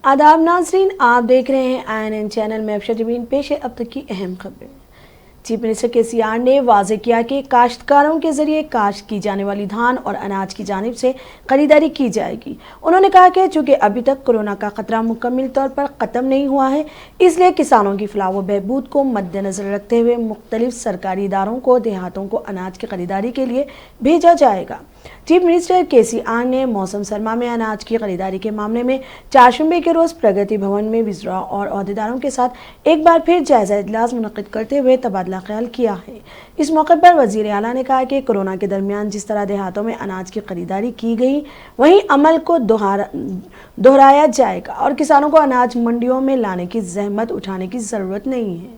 आदाब नाज़रीन, आप देख रहे हैं INN चैनल में। अबशा पेश है अब तक की अहम खबरें। चीफ मिनिस्टर KCR ने वाजे किया कि काश्तकारों के जरिए काश्त की जाने वाली धान और अनाज की जानिब से खरीदारी की जाएगी। उन्होंने कहा कि चूंकि अभी तक कोरोना का खतरा मुकम्मल तौर पर ख़त्म नहीं हुआ है, इसलिए किसानों की फलाह व बहबूद को मद्देनजर रखते हुए मुख्तलिफ सरकारी इदारों को देहातों को अनाज की खरीदारी के लिए भेजा जाएगा। चीफ मिनिस्टर KCR ने मौसम सरमा में अनाज की खरीदारी के मामले में चारशंबे के रोज प्रगति भवन में विज़रा और अहदेदारों के साथ एक बार फिर जायजा इजलास मुनक़िद करते हुए तबादला ख्याल किया है। इस मौके पर वज़ीर आला ने कहा कि कोरोना के दरमियान जिस तरह देहातों में अनाज की खरीदारी की गई, वहीं अमल को दोहराया जाएगा और किसानों को अनाज मंडियों में लाने की जहमत उठाने की ज़रूरत नहीं है।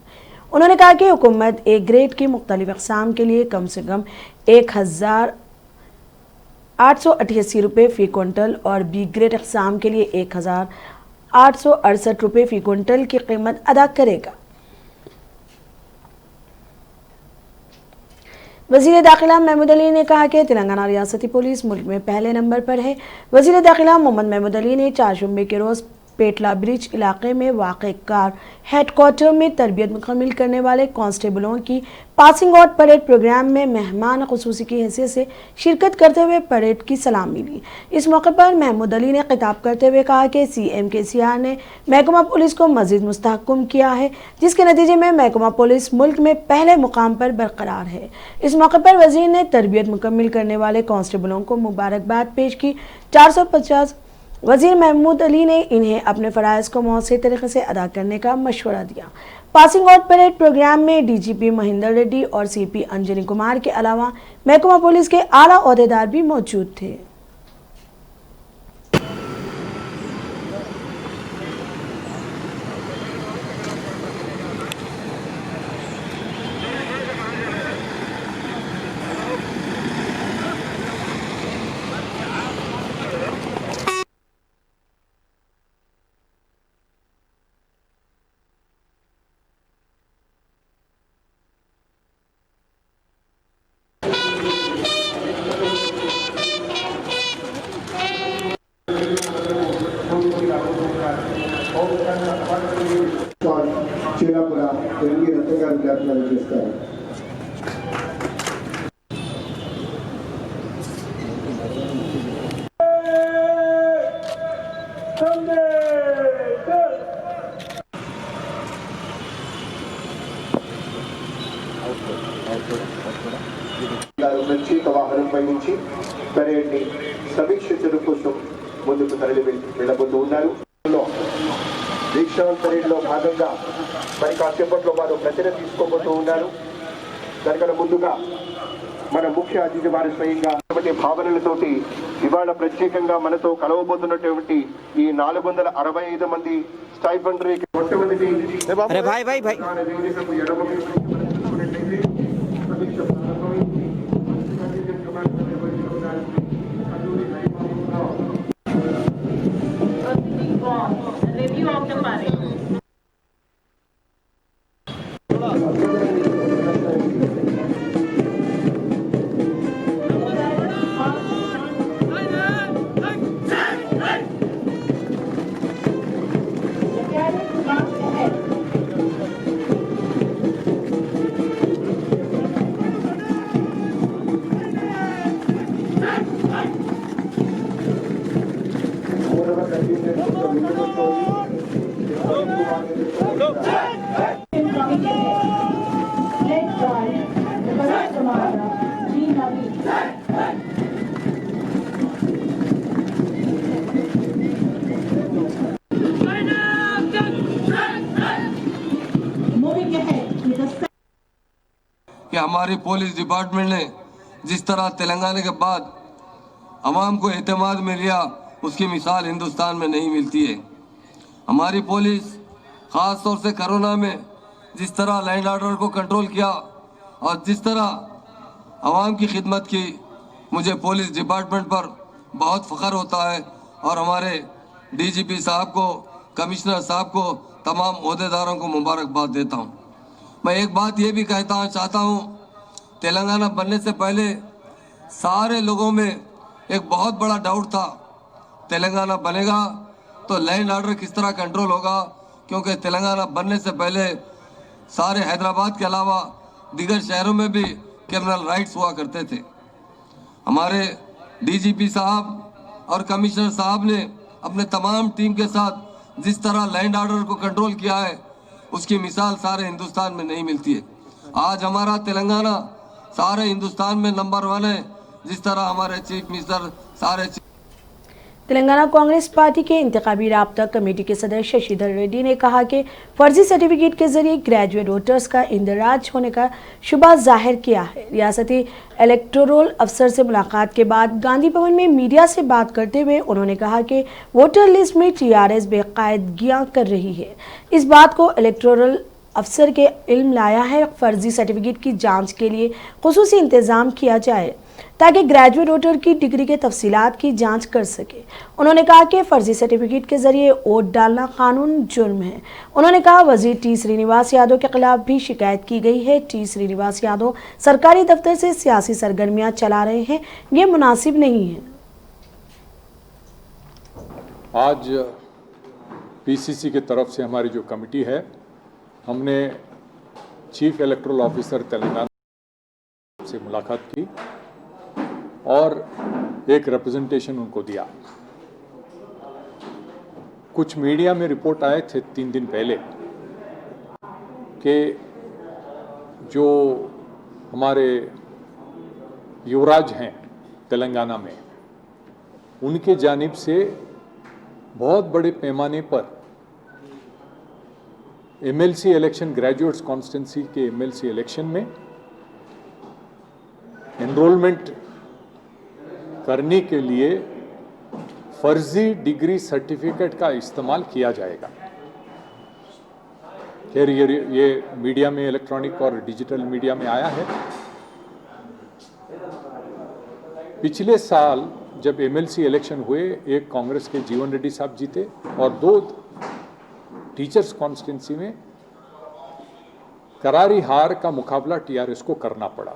उन्होंने कहा कि हुकूमत ए ग्रेड की मुख्तलिफ अक़साम के लिए कम से कम 1,888 रुपये फ़ी क्विंटल और बी ग्रेड अक़साम के लिए 1,868 रुपये फ़ी क्विंटल की कीमत अदा करेगा। वज़ीर दाखिला महमूद अली ने कहा कि तेलंगाना रियासती पुलिस मुल्क में पहले नंबर पर है। वज़ीर दाखिला मोहम्मद महमूद अली ने चारशंबे के रोज़ पेटला ब्रिज इलाके में वाक़ कार हेडक्वार्टर में तरबियत मुकम्मल करने वाले कांस्टेबलों की पासिंग आउट परेड प्रोग्राम में मेहमान ख़ुसूसी की हैसियत से शिरकत करते हुए परेड की सलामी ली। इस मौके पर महमूद अली ने खिताब करते हुए कहा कि CM KCR ने महकमा पुलिस को मज़ीद मुस्तहकम किया है, जिसके नतीजे में महकमा पुलिस मुल्क में पहले मुकाम पर बरकरार है। इस मौके पर वज़ीर ने तरबियत मुकम्मल करने वाले कांस्टेबलों को मुबारकबाद पेश की। 450 वज़ीर महमूद अली ने इन्हें अपने फ़राइज़ को मौसर तरीके से अदा करने का मशवरा दिया। पासिंग आउट परेड प्रोग्राम में DGP महेंद्र रेड्डी और CP अंजनी कुमार के अलावा महकमा पुलिस के आला ओहदेदार भी मौजूद थे। చీరాపుర తెలుగు రత్నగారి వ్యాఖ్యానం చేస్తారు. ప్రత్యేక వాహనంపై నుంచి పరేడ్ని సమీక్షించడం కోసం ముందుకు తరలి వెళ్ళబోతూ ఉన్నారు. దీక్షాంత్ పరేడ్లో భాగంగా మరి కాసేపట్లో వారు ప్రతిన తీసుకోబోతూ ఉన్నారు. దానికన్నా ముందుగా మన ముఖ్య అతిథి వారి స్వయంగా భావనలతోటి ఇవాళ ప్రత్యేకంగా మనతో కలవబోతున్నటువంటి ఈ 465 మంది స్టైపెండరీ మొట్టమొదటి review of the parade. कि हमारी पुलिस डिपार्टमेंट ने जिस तरह तेलंगाना के बाद अवाम को एतमाद में लिया, उसकी मिसाल हिंदुस्तान में नहीं मिलती है। हमारी पुलिस ख़ास तौर से कोरोना में जिस तरह लैंड ऑर्डर को कंट्रोल किया और जिस तरह अवाम की खिदमत की, मुझे पुलिस डिपार्टमेंट पर बहुत फ़ख्र होता है और हमारे DGP साहब को, कमिश्नर साहब को, तमाम ओहदेदारों को मुबारकबाद देता हूँ। मैं एक बात ये भी चाहता हूँ, तेलंगाना बनने से पहले सारे लोगों में एक बहुत बड़ा डाउट था, तेलंगाना बनेगा तो लैंड ऑर्डर किस तरह कंट्रोल होगा, क्योंकि तेलंगाना बनने से पहले सारे हैदराबाद के अलावा दीगर शहरों में भी क्रिमिनल राइट्स हुआ करते थे। हमारे डीजीपी साहब और कमिश्नर साहब ने अपने तमाम टीम के साथ जिस तरह लैंड ऑर्डर को कंट्रोल किया है, उसकी मिसाल सारे हिंदुस्तान में नहीं मिलती है। आज हमारा तेलंगाना सारे हिंदुस्तान में नंबर 1 है, जिस तरह हमारे चीफ मिनिस्टर सारे तेलंगाना कांग्रेस पार्टी के इंतखाबी राब्ता कमेटी के सदस्य शशिधर रेड्डी ने कहा कि फर्जी सर्टिफिकेट के जरिए ग्रेजुएट वोटर्स का इंदराज होने का शुबा जाहिर किया है। रियासती इलेक्टोरल अफसर से मुलाकात के बाद गांधी भवन में मीडिया से बात करते हुए उन्होंने कहा कि वोटर लिस्ट में टीआरएस बेकायदगियां कर रही है। इस बात को इलेक्टोरल अफसर के इल्म लाया है। फर्जी सर्टिफिकेट की जांच के लिए खुसूसी इंतजाम किया जाए ताकि ग्रेजुएट वोटर की डिग्री के तफसीलात की जांच कर सके। उन्होंने कहा कि फर्जी सर्टिफिकेट के जरिए वोट डालना कानून जुर्म है। उन्होंने कहा वजीर टी श्रीनिवास यादव के खिलाफ भी शिकायत की गई है। टी श्रीनिवास यादव सरकारी दफ्तर से सियासी सरगर्मियां चला रहे हैं, ये मुनासिब नहीं है। आज पीसीसी की तरफ से हमारी जो कमेटी है, हमने चीफ इलेक्टोरल ऑफिसर तेलंगाना से मुलाकात की और एक रिप्रेजेंटेशन उनको दिया। कुछ मीडिया में रिपोर्ट आए थे 3 दिन पहले कि जो हमारे युवराज हैं तेलंगाना में, उनके जानिब से बहुत बड़े पैमाने पर एमएलसी इलेक्शन, ग्रेजुएट्स कॉन्स्टिट्यूंसी के एमएलसी इलेक्शन में एनरोलमेंट करने के लिए फर्जी डिग्री सर्टिफिकेट का इस्तेमाल किया जाएगा। खैर ये मीडिया में, इलेक्ट्रॉनिक और डिजिटल मीडिया में आया है। पिछले साल जब एमएलसी इलेक्शन हुए, एक कांग्रेस के जीवन रेड्डी साहब जीते और 2 टीचर्स कॉन्स्टिट्यूंसी में करारी हार का मुकाबला टीआरएस को करना पड़ा।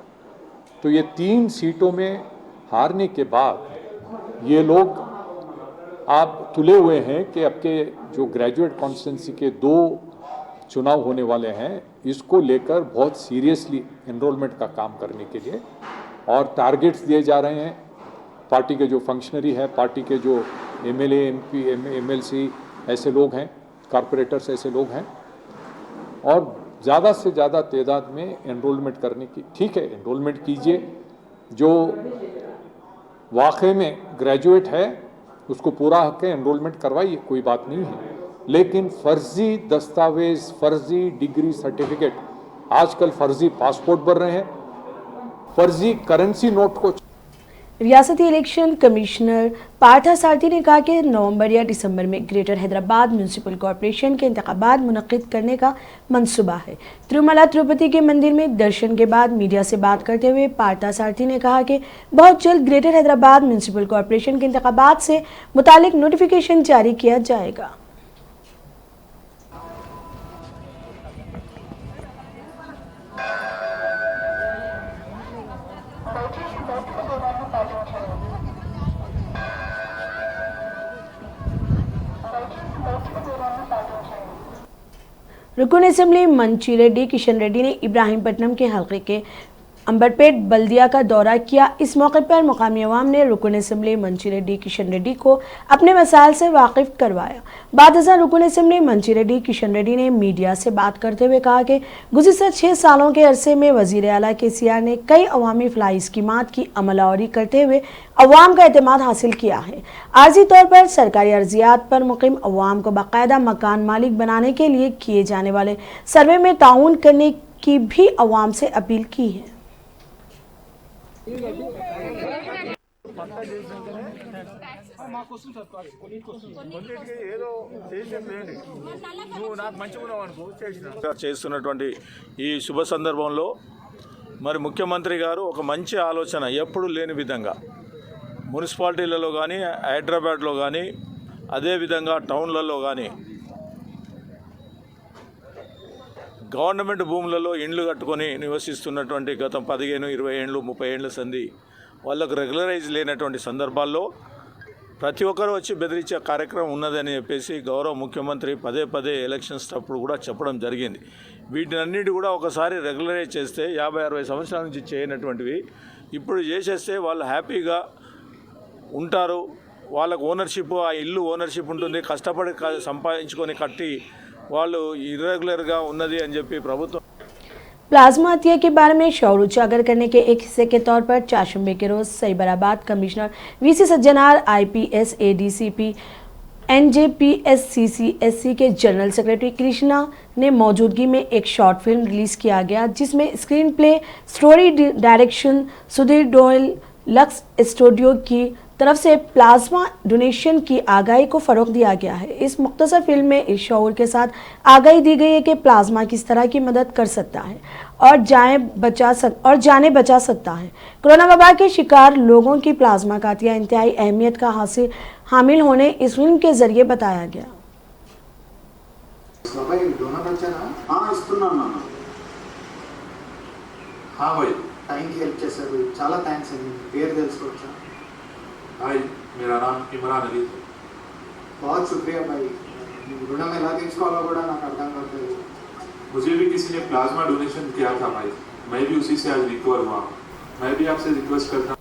तो ये 3 सीटों में हारने के बाद ये लोग आप तुले हुए हैं कि अब के जो ग्रेजुएट कॉन्स्टिट्यूंसी के 2 चुनाव होने वाले हैं, इसको लेकर बहुत सीरियसली एनरोलमेंट का काम करने के लिए और टारगेट्स दिए जा रहे हैं। पार्टी के जो फंक्शनरी है, पार्टी के जो एमएलए, एमपी, एमएलसी ऐसे लोग हैं, कॉरपोरेटर्स ऐसे लोग हैं, और ज़्यादा से ज़्यादा तादाद में एनरोलमेंट करने की। ठीक है, एनरोलमेंट कीजिए, जो वाकई में ग्रेजुएट है उसको पूरा हक है, एनरोलमेंट करवाइए, कोई बात नहीं है। लेकिन फर्जी दस्तावेज, फर्जी डिग्री सर्टिफिकेट, आजकल फर्जी पासपोर्ट बन रहे हैं, फर्जी करेंसी नोट को। रियासती इलेक्शन कमिश्नर पार्था सारथी ने कहा कि नवंबर या दिसंबर में ग्रेटर हैदराबाद म्यूनिसिपल कॉरपोरेशन के इंतखाबात मुनक्किद करने का मंसूबा है। तिरुमला तिरुपति के मंदिर में दर्शन के बाद मीडिया से बात करते हुए पार्था सारथी ने कहा कि बहुत जल्द ग्रेटर हैदराबाद म्यूनिसिपल कॉरपोरेशन के इंतखाबात से मुतालिक नोटिफिकेशन जारी किया जाएगा। रुकन असेंबली मंचिरेड्डी किशन रेड्डी ने इब्राहिमपट्टनम के हल्के के अंबरपेट बल्दिया का दौरा किया। इस मौके पर मुकामी अवाम ने रुकन असेंबली मंचिरेड्डी किशन रेड्डी को अपने मसाइल से वाकिफ करवाया। बाद रुकन असेंबली मंचिरेड्डी किशन रेड्डी ने मीडिया से बात करते हुए कहा कि गुज़िश्ता 6 सालों के अरसे में वज़ीर आला केसीआर ने कई अवामी फलाही स्कीमात की अमलावरी करते हुए अवाम का एतमाद हासिल किया है। आर्जी तौर पर सरकारी अर्जियात पर मुकीम अवाम को बाकायदा मकान मालिक बनाने के लिए किए जाने वाले सर्वे में ताउन करने की भी अवाम से अपील की है। చేస్తున్నటువంటి ఈ శుభ సందర్భంలో మరి ముఖ్యమంత్రి గారు ఒక మంచి ఆలోచన, ఎప్పుడు లేని విధంగా మున్సిపాలిటీలలో కానీ, హైదరాబాద్లో కానీ, అదేవిధంగా టౌన్లలో కానీ గవర్నమెంట్ భూములలో ఇండ్లు కట్టుకొని నివసిస్తున్నటువంటి గత 15, 20 ఏళ్ళు, 30 ఏళ్ళ సంధి వాళ్ళకు రెగ్యులరైజ్ లేనటువంటి సందర్భాల్లో ప్రతి ఒక్కరు వచ్చి బెదిరించే కార్యక్రమం ఉన్నదని చెప్పేసి గౌరవ ముఖ్యమంత్రి పదే పదే ఎలక్షన్స్ అప్పుడు కూడా చెప్పడం జరిగింది. వీటినన్నిటి కూడా ఒకసారి రెగ్యులరైజ్ చేస్తే 50-60 సంవత్సరాల నుంచి చేయనటువంటివి ఇప్పుడు చేసేస్తే వాళ్ళు హ్యాపీగా ఉంటారు. వాళ్ళకు ఓనర్షిప్, ఆ ఇల్లు ఓనర్షిప్ ఉంటుంది. కష్టపడి సంపాదించుకొని కట్టి వాళ్ళు ఇర్రెగ్యులర్గా ఉన్నది అని చెప్పి ప్రభుత్వం प्लाज्मा हत्या के बारे में शौर उजागर करने के एक हिस्से के तौर पर चाशुंबे के रोज Cyberabad commissioner VC Sajjanar, IPS ADCP NJPSCCSC के जनरल सेक्रेटरी कृष्णा ने मौजूदगी में एक शॉर्ट फिल्म रिलीज किया गया, जिसमें screen play, story direction Sudhir dial, lux studio की तरफ से प्लाज्मा डोनेशन की आगाही को फ़रोग दिया गया है। इस मुख्तसर फिल्म में इस शऊर के साथ आगाही दी गई है कि प्लाज्मा किस तरह की मदद कर सकता है और जानें बचा सकता है। कोरोना वबा के शिकार लोगों की प्लाज्मा का अतिया इंतहाई अहमियत का हामिल होने इस फिल्म के जरिए बताया गया। టైంకి హెల్ప్ చేశారు, చాలా థ్యాంక్స్ అండి. పేరు తెలుసుకోవచ్చా? हाय, मेरा नाम इमरान अली है। बहुत शुक्रिया भाई, రుణం ఎలా తీసుకోవాలో కూడా నాకు అర్థం కావట్లేదు. मुझे भी किसी ने प्लाज्मा डोनेशन किया था भाई, मैं भी उसी से आज रिकवर हुआ। मैं भी आपसे रिक्वेस्ट करता हूँ।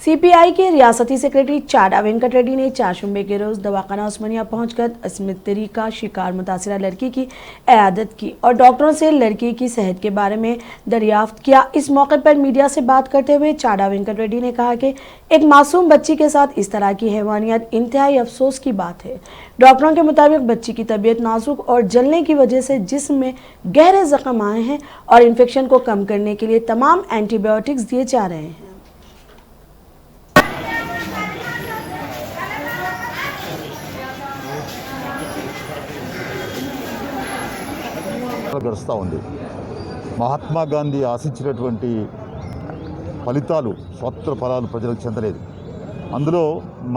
CPI के रियासती सेक्रेटरी चाडा वेंकट रेड्डी ने चाशुंबे के रोज दवाखाना उस्मानिया पहुंचकर अस्मित तरी का शिकार मुतासिरा लड़की की इयादत की और डॉक्टरों से लड़की की सेहत के बारे में दरियाफ्त किया। इस मौके पर मीडिया से बात करते हुए चाडा वेंकट रेड्डी ने कहा कि एक मासूम बच्ची के साथ इस तरह की हैवानियत इंतहाई अफसोस की बात है। डॉक्टरों के मुताबिक बच्ची की तबीयत नाजुक और जलने की वजह से जिस्म में गहरे जख्म आए हैं और इन्फेक्शन को कम करने के लिए तमाम एंटीबायोटिक्स दिए जा रहे हैं। గడుస్తూ ఉంది. మహాత్మా గాంధీ ఆశించినటువంటి ఫలితాలు, స్వతంత్ర ఫలాలు ప్రజలకు చెందలేదు. అందులో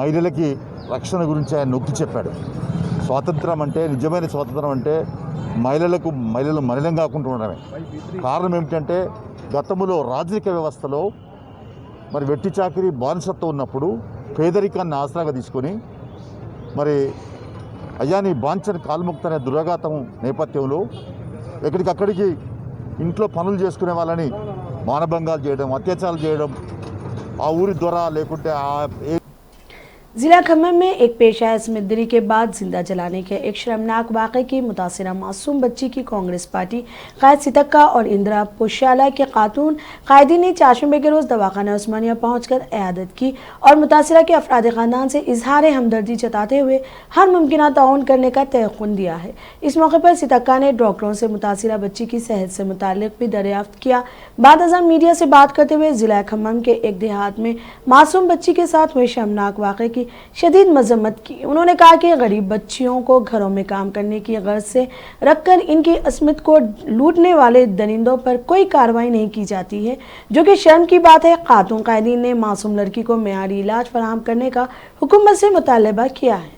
మహిళలకి రక్షణ గురించి ఆయన నొక్కి చెప్పాడు. స్వాతంత్రం అంటే, నిజమైన స్వాతంత్రం అంటే మహిళలు మలినం కాకుండా ఉండడమే. కారణం ఏమిటంటే గతంలో రాజకీయ వ్యవస్థలో మరి వెట్టి చాకిరి బానిసత్వం ఉన్నప్పుడు పేదరికాన్ని ఆసరాగా తీసుకొని మరి అయ్యా నీ బాంచని కాల్ముక్త అనే దురాఘాతం నేపథ్యంలో ఎక్కడికక్కడికి ఇంట్లో పనులు చేసుకునే వాళ్ళని మానభంగాలు చేయడం, అత్యాచారాలు చేయడం, ఆ ఊరి ద్వారా లేకుంటే जिला खम्मम में एक पेशा स्मिदरी के बाद जिंदा जलाने के एक शर्मनाक वाक़े की मुतासिरा मासूम बच्ची की कांग्रेस पार्टी कायद सितक्का और इंदिरा पुशाला के खातून कायदी ने चाशुंबे के रोज दवाखाना उस्मानिया पहुंचकर इयादत की और मुतासिरा के अफराद ख़ानदान से इजहार हमदर्दी जताते हुए हर मुमकिन ताउन करने का तयक़ुन दिया है। इस मौके पर सितक्का ने डॉक्टरों से मुतासिरा बच्ची की सेहत से मुताल्लिक़ भी दरियाफ्त किया। बाद अज़ां मीडिया से बात करते हुए जिला खम्मम के एक देहात में मासूम बच्ची के साथ हुए शर्मनाक वाक़े की शदीद मजम्मत की। उन्होंने कहा कि गरीब बच्चियों को घरों में काम करने की गर्ज से रखकर इनकी अस्मित को लूटने वाले दरिंदों पर कोई कार्रवाई नहीं की जाती है, जो कि शर्म की बात है। खातून कायदीन ने मासूम लड़की को मेयारी इलाज फराहम करने का हुकूमत से मुतालबा किया है।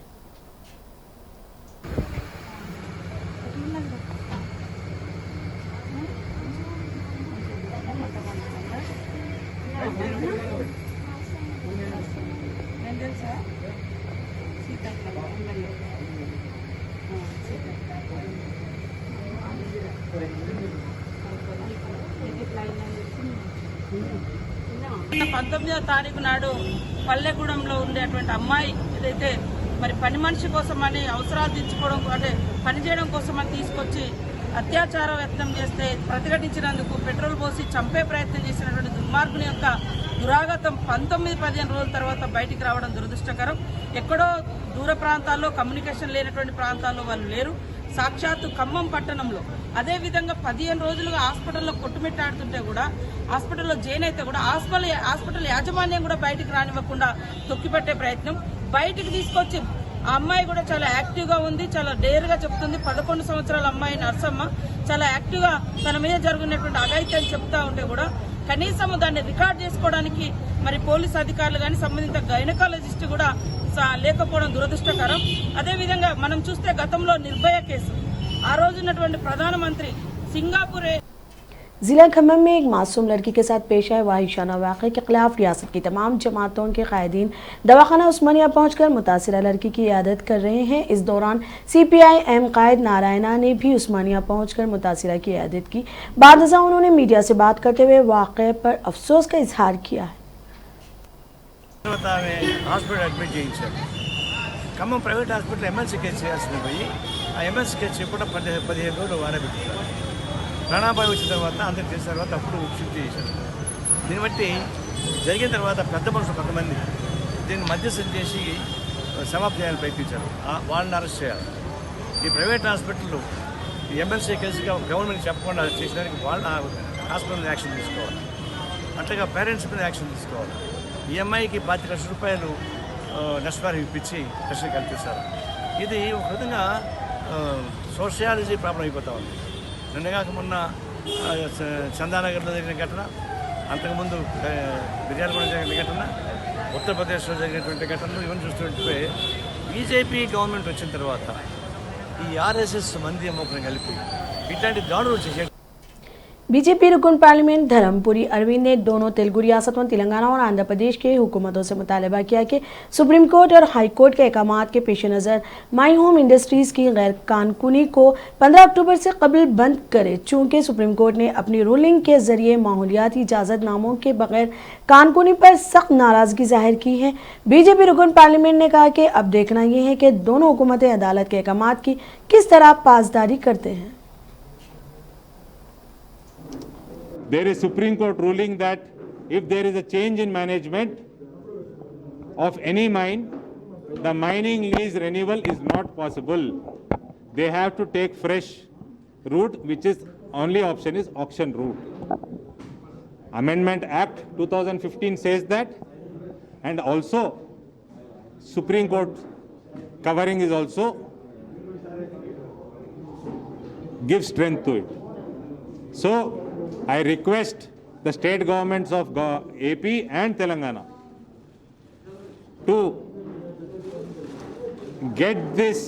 పంతొమ్మిదవ తారీఖు నాడు పల్లెగూడెంలో ఉండేటువంటి అమ్మాయి ఏదైతే మరి పని మనిషి కోసమని అవసరాలు తీర్చుకోవడం అంటే పని చేయడం కోసమని తీసుకొచ్చి అత్యాచార యత్నం చేస్తే ప్రతిఘటించినందుకు పెట్రోల్ పోసి చంపే ప్రయత్నం చేసినటువంటి దుర్మార్గుని యొక్క దురాగతం 19-15 రోజుల తర్వాత బయటికి రావడం దురదృష్టకరం. ఎక్కడో దూర ప్రాంతాల్లో కమ్యూనికేషన్ లేనటువంటి ప్రాంతాల్లో వాళ్ళు లేరు. సాక్షాత్తు ఖమ్మం పట్టణంలో అదేవిధంగా 15 రోజులుగా హాస్పిటల్లో కొట్టుమిట్టాడుతుంటే కూడా, హాస్పిటల్లో జైన్ అయితే కూడా హాస్పిటల్ యాజమాన్యం కూడా బయటికి రానివ్వకుండా తొక్కిపెట్టే ప్రయత్నం. బయటికి తీసుకొచ్చి ఆ అమ్మాయి కూడా చాలా యాక్టివ్గా ఉంది, చాలా డేర్గా చెప్తుంది. 11 సంవత్సరాల అమ్మాయి నర్సమ్మ చాలా యాక్టివ్గా తన మీద జరుగుతున్నటువంటి అఘాయిత్యం చెప్తా ఉంటే కూడా కనీసం దాన్ని రికార్డ్ చేసుకోవడానికి మరి పోలీస్ అధికారులు కానీ సంబంధిత గైనకాలజిస్ట్ కూడా లేకపోవడం దురదృష్టకరం. అదేవిధంగా మనం చూస్తే గతంలో నిర్భయ కేసు, ఆ రోజు ఉన్నటువంటి ప్రధానమంత్రి సింగపూర్ जिला खम्मम में एक मासूम लड़की के साथ पेश आए वाहिशाना वाक़े के खिलाफ रियासत की तमाम जमातों के कायदीन दवाखाना उस्मानिया पहुंचकर मुतासिरा लड़की की इयादत कर रहे हैं। इस दौरान CPI-M कायद नारायणा ने भी उस्मानिया पहुंचकर मुतासिरा की इयादत की। बाद अज़ां उन्होंने मीडिया से बात करते हुए वाक़े पर अफसोस का इजहार किया है। హాస్పిటల్ అడ్మిట్ చేయించారు. Khammam private hospital MLC case చేయాల్సింది పోయి ఆ ఎమ్మెల్సీ కేసు చెప్పకుండా 15 రోజులు వాడబెట్టారు. ప్రాణాపాయం వచ్చిన తర్వాత అందరికి తెలిసిన తర్వాత అప్పుడు షిఫ్ట్ చేశారు. దీన్ని బట్టి జరిగిన తర్వాత పెద్ద మనుషులు కొంతమంది దీన్ని మధ్యస్థం చేసి సమాప్తి చేయాలని ప్రయత్నించారు. వాళ్ళని అరెస్ట్ చేయాలి. ఈ ప్రైవేట్ హాస్పిటల్లో ఈ ఎమ్మెల్సీ కేసుగా గవర్నమెంట్ చెప్పకుండా చేసేదానికి వాళ్ళ హాస్పిటల్ మీద యాక్షన్ తీసుకోవాలి. అట్లాగా పేరెంట్స్ మీద యాక్షన్ తీసుకోవాలి. ఈ అమ్మాయికి 25 లక్షల రూపాయలు నష్టపరిహారం ఇప్పించి కష్టం కల్పిస్తారు. ఇది ఒక విధంగా సోషియాలజీ ప్రాబ్లం అయిపోతూ ఉంది. నిన్నగాక మొన్న చందానగర్లో జరిగిన ఘటన, అంతకుముందు బిర్యానీగూడ జరిగిన ఘటన, ఉత్తరప్రదేశ్లో జరిగినటువంటి ఘటనలు ఇవన్నీ చూస్తుంటే బీజేపీ గవర్నమెంట్ వచ్చిన తర్వాత ఈ RSS మంది అమ్మకం కలిపి ఇట్లాంటి దాడులు చేసే बीजेपी रुकन पार्लियामेंट धर्मपुरी अरविंद ने दोनों तेलुगु रियासतों तेलंगाना और आंध्र प्रदेश के हुकूमतों से मुतालबा किया कि सुप्रीम कोर्ट और हाई कोर्ट के अहकामात के पेश नज़र माई होम इंडस्ट्रीज़ की गैर कानूनी को 15 अक्टूबर से कबल बंद करे। चूँकि सुप्रीम कोर्ट ने अपनी रूलिंग के जरिए माहौलियाती इजाज़तनामों के बगैर कानूनी पर सख्त नाराज़गी जाहिर की है। बीजेपी रुकन पार्लियामेंट ने कहा कि अब देखना यह है कि दोनों हुकूमतें अदालत के अहकामात की किस तरह पासदारी करते हैं। There is Supreme Court ruling that if there is a change in management of any mine, the mining lease renewal is not possible. They have to take fresh route, which is only option is auction route. Amendment Act 2015 says that, and also Supreme Court covering is also gives strength to it. So I request the state governments of AP and Telangana to get these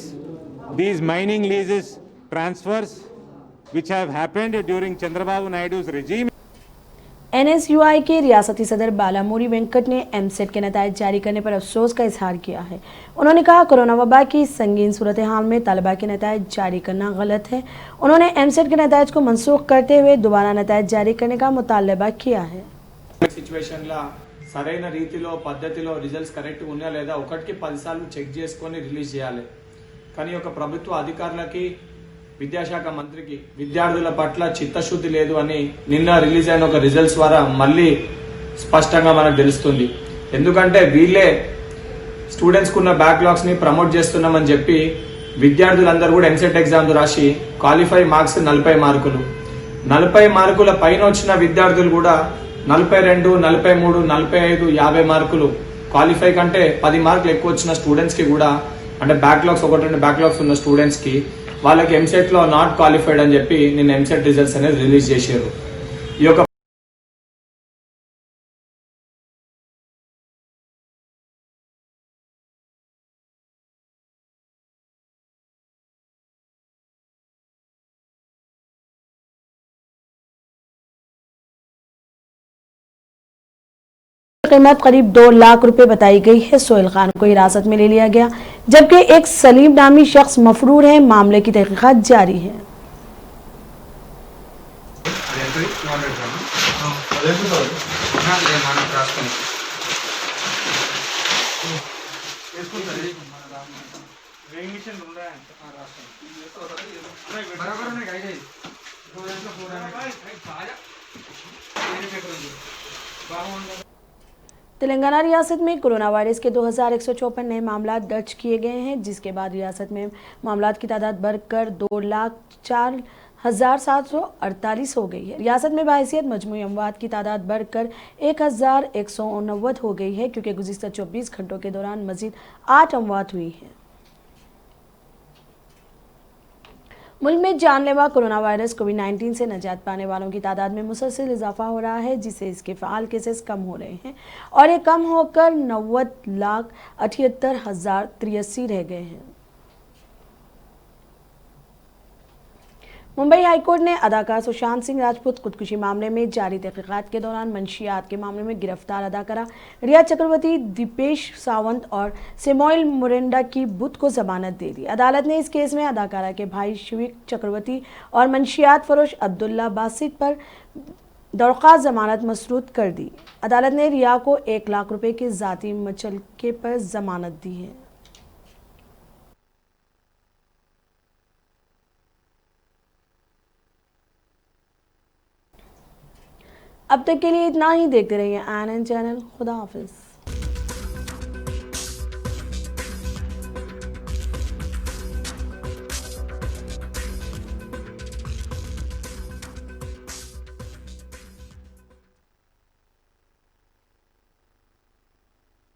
mining leases transfers which have happened during Chandrababu Naidu's regime. NSUI के रियासती सदर बालामुरी वेंकट ने MSET के नतायज जारी करने पर अफसोस का इजहार किया है। उन्होंने कहा कोरोना वबा की संगीन सूरत हाल में तलबा के नतायज जारी करना गलत है। उन्होंने MSET के नतायज को मनसूख करते हुए दोबारा नतायज जारी करने का मुतालबा किया है। సిచువేషన్ లా సరైన రీతిలో పద్ధతిలో రిజల్ట్స్ కరెక్ట్ ఉన్నాయా లేదా ఒకటికి 10 సార్లు చెక్ చేసుకొని రిలీజ్ చేయాలి. కానీ ఒక ప్రభుత్వ అధికారులకి విద్యాశాఖ మంత్రికి విద్యార్థుల పట్ల చిత్తశుద్ధి లేదు అని నిన్న రిలీజ్ అయిన ఒక రిజల్ట్స్ ద్వారా మళ్ళీ స్పష్టంగా మనకు తెలుస్తుంది. ఎందుకంటే వీళ్ళే స్టూడెంట్స్ కున్న బ్యాక్లాగ్స్ ని ప్రమోట్ చేస్తున్నామని చెప్పి విద్యార్థులందరూ కూడా MSET ఎగ్జామ్స్ రాసి క్వాలిఫై మార్క్స్ 40 మార్కులు 40 మార్కుల పైన వచ్చిన విద్యార్థులు కూడా 42, 43, 45, 50 మార్కులు క్వాలిఫై కంటే 10 మార్కులు ఎక్కువ వచ్చిన స్టూడెంట్స్ కి కూడా అంటే బ్యాక్లాగ్స్ 1-2 బ్యాక్లాగ్స్ ఉన్న స్టూడెంట్స్ కి వాళ్ళకి MSET లో నాట్ క్వాలిఫైడ్ అని చెప్పి నిన్న MSET రిజల్ట్స్ అనేది రిలీజ్ చేశారు. ఈ యొక్క कीमत करीब 2 लाख रुपए बताई गई है। सोहेल खान को हिरासत में ले लिया गया जबकि एक सलीम नामी शख्स मफरूर है। मामले की तहकीकात जारी है। तेलंगाना रियासत में कोरोना वायरस के 2154 नए मामला दर्ज किए गए हैं, जिसके बाद रियासत में मामलात की तादाद बढ़कर 2,04,748 हो गई है। रियासत में बहैसियत मजमूई अमवात की तादाद बढ़कर 1,190 हो गई है, क्योंकि गुज़िश्ता 24 घंटों के दौरान मजीद 8 अमवात हुई हैं। मुल्क में जानलेवा कोरोना वायरस कोविड-19 से नजात पाने वालों की तादाद में मुसलसल इजाफा हो रहा है, जिससे इसके फ़ाल केसेस कम हो रहे हैं और ये कम होकर 90,78,083 रह गए हैं। मुंबई हाईकोर्ट ने अदाकार सुशांत सिंह राजपूत खुदकुशी मामले में जारी तहकीकात के दौरान मंशियात के मामले में गिरफ्तार अदाकारा रिया चक्रवर्ती, दीपेश सावंत और सिमोइल मुरिंडा की बुध को जमानत दे दी। अदालत ने इस केस में अदाकारा के भाई शिविक चक्रवर्ती और मंशियात फरोश अब्दुल्ला बासित पर दरख्वास्त जमानत मसरूद कर दी। अदालत ने रिया को 1 लाख रुपए के जाती मुचलके पर जमानत दी है। अब तक के लिए इतना ही। देखते रहिए ANN चैनल। खुदा हाफिज।